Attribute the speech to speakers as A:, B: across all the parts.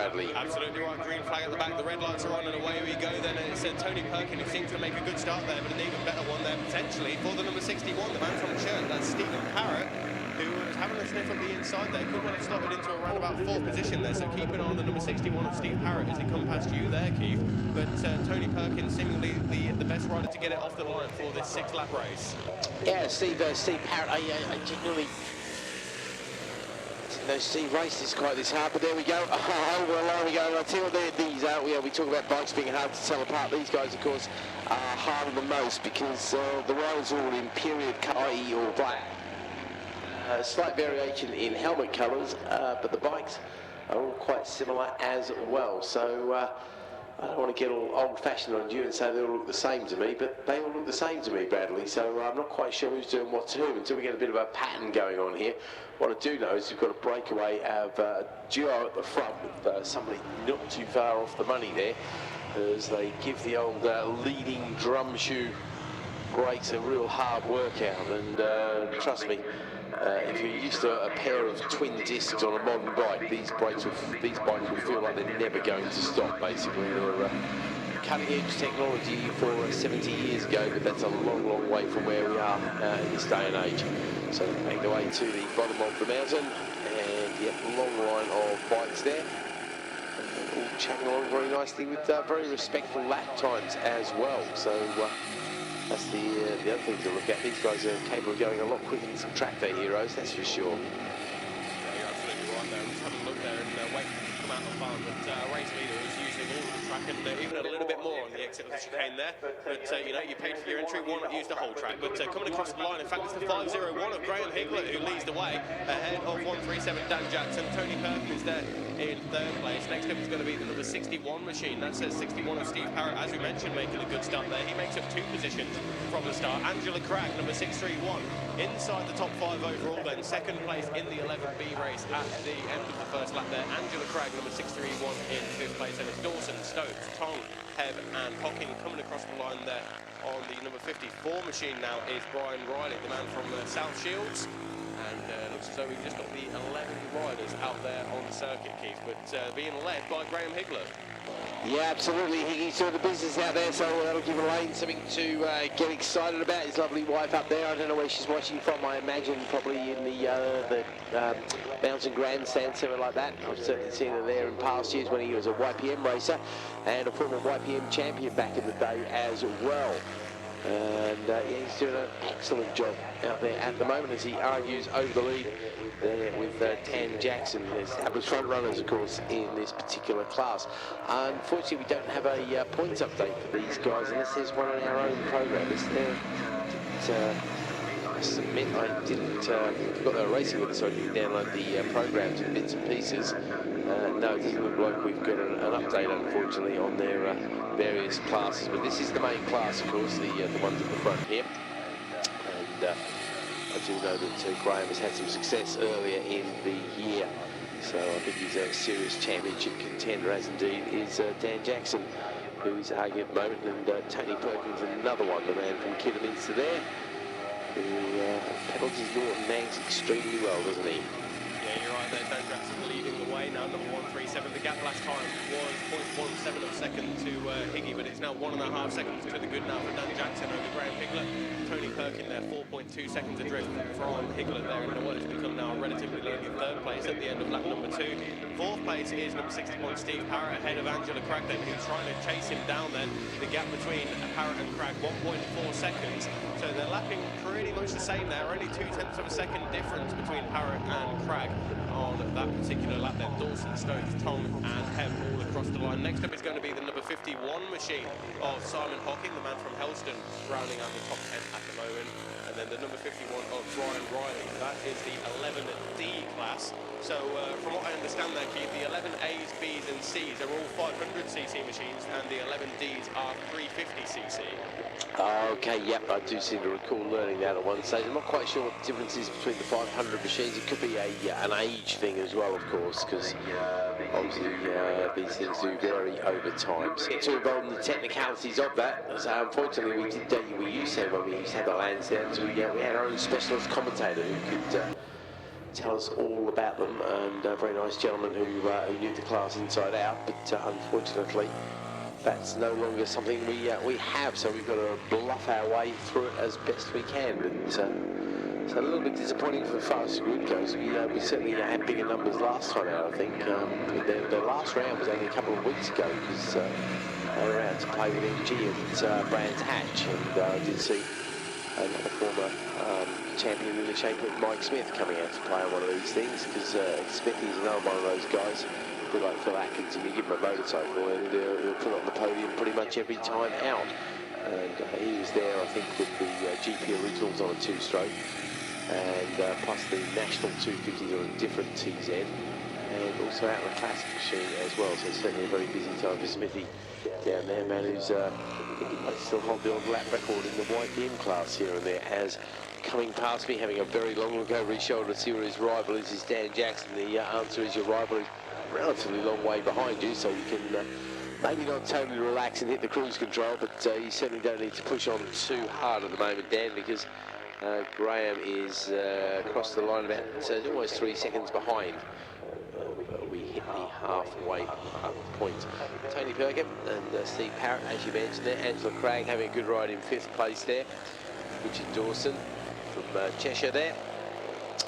A: Bradley.
B: Absolutely right. Green flag at the back. The red lights are on, and away we go. Then it's Tony Perkin who seems to make a good start there, but an even better one there potentially for the number 61, the man from the shirt. That's Stephen Parrott, who was having a sniff at the inside there. Could well have slotted into a roundabout 4th position there. So keep an eye on the number 61 of Steve Parrott as he come past you there, Keith. But Tony Perkin seemingly the best rider to get it off the line for this 6-lap race.
A: Yeah, Steve Parrott, I genuinely didn't know Steve raced this quite this hard, but there we go. Over the line we go. And I'll tell you what these are. Yeah, we talk about bikes being hard to tell apart. These guys, of course, are harder than most because the riders are all in period i.e. or black. Slight variation in helmet colours, but the bikes are all quite similar as well. So I don't want to get all old-fashioned on you and say they all look the same to me, but they all look the same to me, Bradley. So I'm not quite sure who's doing what to whom until we get a bit of a pattern going on here. What I do know is we've got a breakaway of duo at the front with somebody not too far off the money there, as they give the old leading drum shoe brakes a real hard workout. And trust me, if you're used to a pair of twin discs on a modern bike, these bikes will feel like they're never going to stop. Basically, they're cutting-edge technology for 70 years ago, but that's a long, long way from where we are in this day and age. So make the way to the bottom of the mountain, and yep, long line of bikes there, all chugging along very nicely with very respectful lap times as well. So that's the other thing to look at. These guys are capable of going a lot quicker than some track day heroes, that's for sure.
B: Yeah, you're absolutely right there. Just have a look there and wait for them to come out of the farm. But race leader is using all of the track and even a little bit more on the exit of the chicane there. But you know, you paid for your entry, why not use the whole track? But coming across the line, in fact, it's the 501 of Graham Higler who leads the way ahead of 137 Dan Jackson. Tony Perkins there in 3rd place. Next up is going to be the number 61 machine. That says 61 of Steve Parrott, as we mentioned, making a good start there. He makes up 2 positions from the start. Angela Cragg, number 631, inside the top 5 overall then. 2nd place in the 11B race at the end of the 1st lap there. Angela Cragg, number 631 in 5th place. And it's Dawson, Stokes, Tong, Heb and Hocking coming across the line there. On the number 54 machine now is Brian Riley, the man from South Shields. And looks as though we've just got the 11 riders out there on the circuit, Keith, but being led by Graham Higler.
A: Yeah, absolutely. Higgy's doing the business out there, so that'll give Elaine something to get excited about. His lovely wife up there. I don't know where she's watching from. I imagine probably in the mountain grandstand, something like that. I've certainly seen her there in past years when he was a YPM racer and a former YPM champion back in the day as well. And yeah, he's doing an excellent job out there at the moment as he argues over the lead there with Dan Jackson. There's established front runners, of course, in this particular class. Unfortunately, we don't have a points update for these guys unless there's one on our own program. I submit I didn't forgot they were racing with us, so I didn't download the programs and bits and pieces. No, it doesn't look like we've got an update, unfortunately, on their various classes. But this is the main class, of course, the ones at the front here. And I do know that Graham has had some success earlier in the year. So I think he's a serious championship contender, as indeed is Dan Jackson, who is arguing at the moment. And Tony Perkins, another one, the man from Kidderminster there, who pedals his Norton nags extremely well, doesn't he?
B: Yeah, you're right there. Dan Jackson leading the way now, number 137. The gap last time was 0.17 of a second to Higgy, but it's now 1.5 seconds to the good now for Dan Jackson over Graham Higler. Tony Perkin there, 4.2 seconds adrift from Higler there in what has become now a relatively lonely 3rd place at the end of lap number 2. 4th place is number 61 Steve Parrott ahead of Angela Cragg then, who's trying to chase him down then. The gap between Parrott and Cragg, 1.4 seconds. So they're lapping pretty much the same there, only 0.2 of a second difference between Parrott and Cragg on that particular lap then. Dawson, Stokes, Tom and Hem all across the line. Next up is going to be the number 51 machine of Simon Hocking, the man from Helston, rounding out the top 10 at the moment. And then the number 51 of Brian Riley. That is the 11D class. So from what I understand there, Keith, the 11As, Bs and Cs are all 500cc machines and the 11Ds are 350cc.
A: Okay, yep, I do seem to recall learning that at one stage. I'm not quite sure what the difference is between the 500 machines. It could be an age thing as well, of course, because obviously these things do vary over time. So get too involved in the technicalities of that. So unfortunately, we used to have when we used to have the Lansdowne, we had our own specialist commentator who could tell us all about them, and a very nice gentleman who knew the class inside out, but unfortunately that's no longer something we have, so we've got to bluff our way through it as best we can. But it's a little bit disappointing for the fastest grid goes. We certainly had bigger numbers last time out, I think. The last round was only a couple of weeks ago, because they were out to play with MG at Brands Hatch, and I did see another former champion in the shape of Mike Smith coming out to play on one of these things, because Smith is another one of those guys, a bit like Phil Atkins, and you give him a motorcycle and he'll put it on the podium pretty much every time out. And he was there, I think, with the GP Originals on a 2-stroke, and plus the National 250s on a different TZ, and also out in the Classic machine as well. So certainly a very busy time for Smithy down there, man, who's I think he might still hold the old lap record in the YPM class here and there. As coming past me, having a very long look over his shoulder to see where his rival is Dan Jackson. The answer is your rival is a relatively long way behind you, so you can maybe not totally relax and hit the cruise control, but you certainly don't need to push on too hard at the moment, Dan, because Graham is across the line about almost 3 seconds behind. We hit the halfway point. Tony Perkins and Steve Parrott, as you mentioned there. Angela Cragg having a good ride in 5th place there. Richard Dawson from Cheshire there.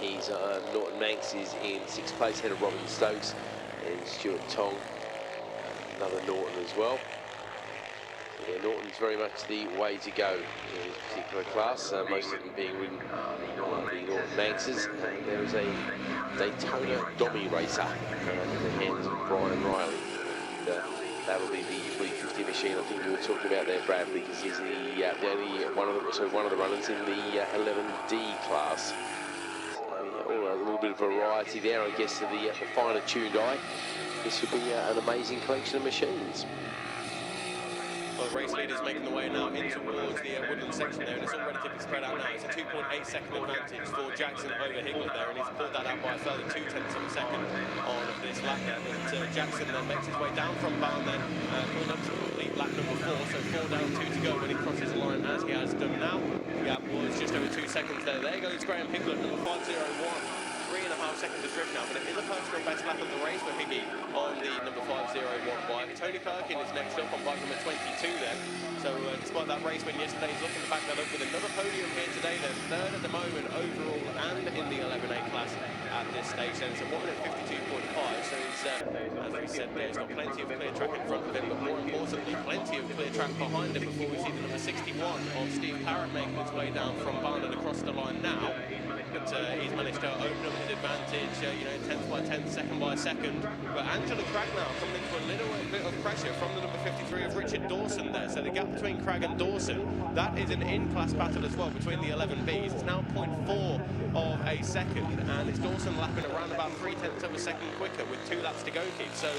A: He's Norton Manx is in 6th place, ahead of Robin Stokes and Stuart Tong, another Norton as well. Yeah, Norton's very much the way to go in this particular class, most of them being ridden by the Norton Manxes. There is a Daytona Dommy racer in the hands of Brian Riley. That'll be the 350 machine I think you were talking about there, Bradley, because he's the only one of the runners in the 11D class. So, a little bit of variety there, I guess, to the finer tuned eye. This would be an amazing collection of machines.
B: Well, the race leader's making the way now in towards the woodland section there, and it's all relatively spread out now. It's a 2.8 second advantage for Jackson over Higgler there, and he's pulled that out by a further 0.2 of a second on this lap there. But Jackson then makes his way down from Barn then, going up to complete lap number 4, so 4 down, 2 to go when he crosses the line as he has done now. The gap was just over 2 seconds there. There goes Graham Higgler, number 501. 3.5 seconds adrift now, but it is a personal best lap of the race for Higgy on the number 501 bike. Tony Perkins is next up on bike number 22 then. So despite that race win yesterday, he's looking to back that up with another podium here today then. 3rd at the moment overall and in the 11A class at this stage then. So 1 minute 52.5, so he's, as we said there, he's got plenty of clear track in front of him, but more importantly, plenty of clear track behind him before we see the number 61 of Steve Parrott making his way down from Barnard across the line now. But he's managed to open up his advantage, tenth by tenth, second by second. But Angela Cragg now coming into a little bit of pressure from the number 53 of Richard Dawson there. So the gap between Cragg and Dawson, that is an in-class battle as well between the 11Bs. It's now 0.4 of a second, and it's Dawson lapping around about 0.3 of a second quicker with 2 laps to go, Keith. So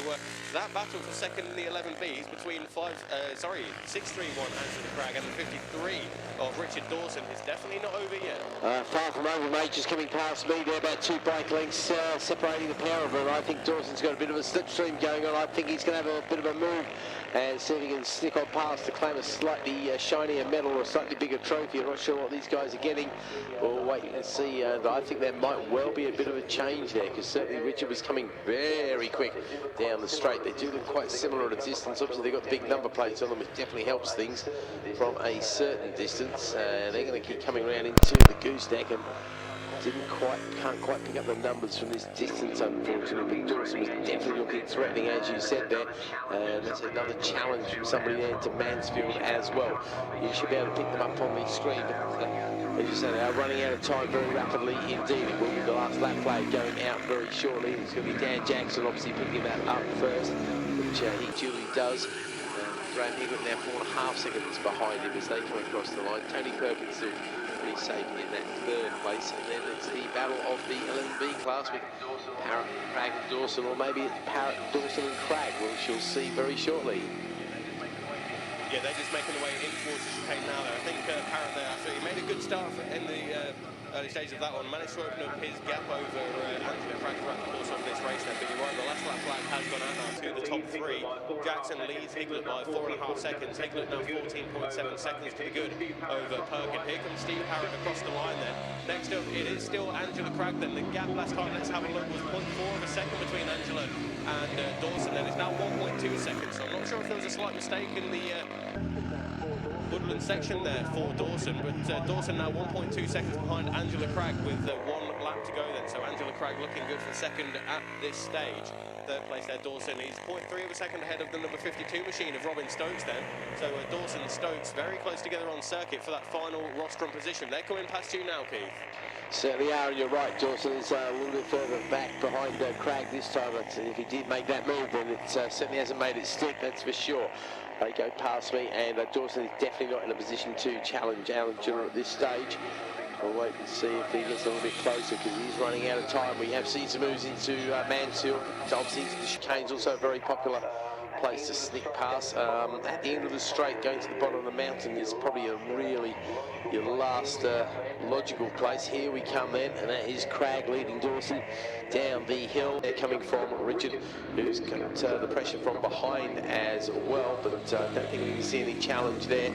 B: that battle for second in the 11Bs between 631 Angela Cragg and the 53 of Richard Dawson is definitely not over yet.
A: Far from over, mate. Just coming past me there, about 2 bike lengths separating the pair of them. I think Dawson's got a bit of a slipstream going on. I think he's going to have a bit of a move and see if he can sneak on past to claim a slightly shinier medal or a slightly bigger trophy. I'm not sure what these guys are getting. We'll wait and see. I think there might well be a bit of a change there, because certainly Richard was coming very quick down the straight. They do look quite similar at a distance. Obviously they've got the big number plates on them, which definitely helps things from a certain distance. They're going to keep coming around into the gooseneck, and can't quite pick up the numbers from this distance, unfortunately. But Dawson was definitely looking threatening, as you said there, and that's another challenge from somebody there to Mansfield as well. You should be able to pick them up on the screen, but as you said, they are running out of time very rapidly indeed. It will be the last lap flag going out very shortly. It's going to be Dan Jackson obviously picking that up first, which he duly does. Graham Higgler now 4.5 seconds behind him as they come across the line. Tony Perkins still pretty safe in that 3rd place, and then it's the battle of the 11B class with Parrott, Cragg and Dawson, or maybe it's Parrott, Dawson and Cragg, which you'll see very shortly.
B: Yeah, they're just making their way in towards the chicane now. Though I think Parrott there, after he made a good start in the early stages of that one, managed to open up his gap over Angela Cragg throughout the course of this race then. But you're right, the last lap flag has gone out now to the top three. Jackson leads Higlett by 4.5 seconds. Higlett now 14.7 seconds to the good over Perkin. Here comes Steve Parrott across the line then. Next up, it is still Angela Cragg then. The gap last time, let's have a look, was 0.4 of a second between Angela and Dawson. Then it's now 1.2 seconds. So I'm not sure if there was a slight mistake in the Woodland section there for Dawson, but Dawson now 1.2 seconds behind Angela Cragg with 1 lap to go then. So Angela Cragg looking good for second at this stage. Third place there, Dawson. He's 0.3 of a second ahead of the number 52 machine of Robin Stokes then. So Dawson and Stokes very close together on circuit for that final rostrum position. They're coming past you now, Keith.
A: Certainly are, and you're right, Dawson is a little bit further back behind Cragg this time. If he did make that move, then it certainly hasn't made it stick, that's for sure. They go past me, and Dawson is definitely not in a position to challenge Angela at this stage. We'll wait and see if he gets a little bit closer, because he's running out of time. We have seen some moves into Mansfield. Obviously, the chicane's also a very popular place to sneak past. At the end of the straight, going to the bottom of the mountain is probably your last logical place. Here we come then, and that is Cragg leading Dawson down the hill. They're coming from Richard, who's got the pressure from behind as well, but I don't think we can see any challenge there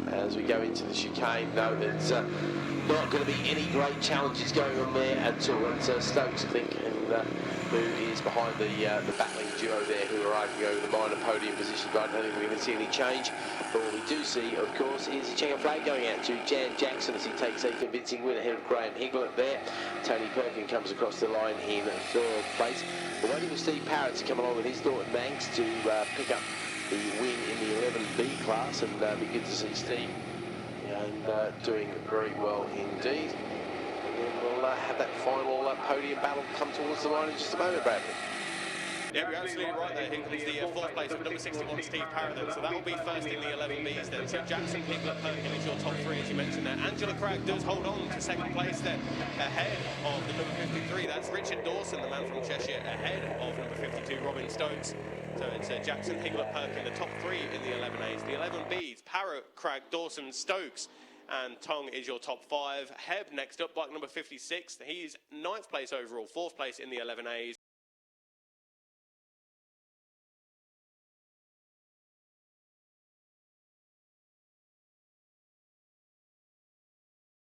A: as we go into the chicane. No, there's not going to be any great challenges going on there at all. It's Stokes, I think, and who is behind the battling duo there, who are arguing over the minor podium position, but I don't think we're going to see any change. But what we do see, of course, is a checker flag going out to Jan Jackson as he takes a convincing win ahead of Graham Higlett there. Tony Perkin comes across the line in third place. We're waiting for Steve Parrott to come along with his Thornton Banks to pick up the win in the 11B class, and be good to see Steve and doing very well indeed. And then we'll have that final podium battle come towards the line in just a moment, Bradley.
B: Yeah, you're absolutely right there. Here comes the fourth place of number 61, Steve Parrott then. So that will be first in the 11Bs then. So Jackson, Higlett, Perkin is your top three, as you mentioned there. Angela Cragg does hold on to second place then, ahead of the number 53. That's Richard Dawson, the man from Cheshire, ahead of number 52, Robin Stokes. So it's Jackson, Higlett, Perkin, the top three in the 11As. The 11Bs, Parrott, Cragg, Dawson, Stokes, and Tong is your top five. Heb next up, bike number 56. He's 9th place overall, 4th place in the 11As.